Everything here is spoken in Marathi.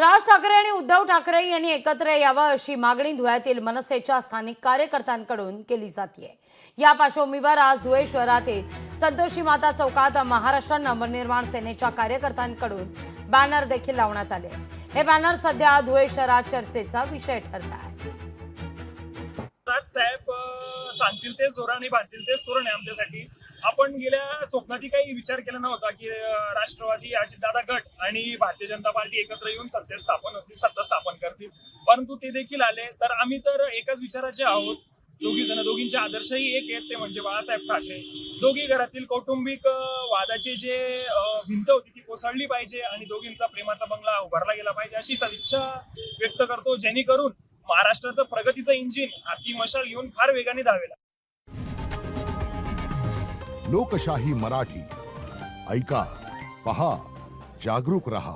राज ठाकरे आणि उद्धव ठाकरे यांनी एकत्र यावं अशी मागणी धुळ्यातील मनसेच्या स्थानिक कार्यकर्त्यांकडून केली जाते। या पार्श्वभूमीवर आज धुळे शहरातील संतोषी माता चौकात महाराष्ट्र नवनिर्माण सेनेच्या कार्यकर्त्यांकडून बॅनर देखील लावण्यात आले। हे बॅनर सध्या धुळे शहरात चर्चेचा विषय ठरत आहे। साहेब सांगतील ते जोराने बांधतील ते सोरण आहे आमच्यासाठी। आपण गेल्या स्वप्नातही काही विचार केला नव्हता की राष्ट्रवादी अजितदादा गट आणि भारतीय जनता पार्टी एकत्र येऊन सत्ता स्थापन करतील, परंतु ते देखील आले। तर आम्ही तर एकाच विचाराचे आहोत, दोघींचे आदर्शही एक आहेत, ते म्हणजे बाळासाहेब ठाकरे। दोघी घरातील कौटुंबिक वादाची जे भिंत होती ती कोसळली पाहिजे आणि दोघींचा प्रेमाचा बंगला उभारला गेला पाहिजे अशी सदिच्छा व्यक्त करतो, जेणेकरून महाराष्ट्राचं प्रगतीचं इंजिन हाती मशाल घेऊन फार वेगाने धावेल। लोकशाही मराठी ऐका, पहा, जागरूक रहा।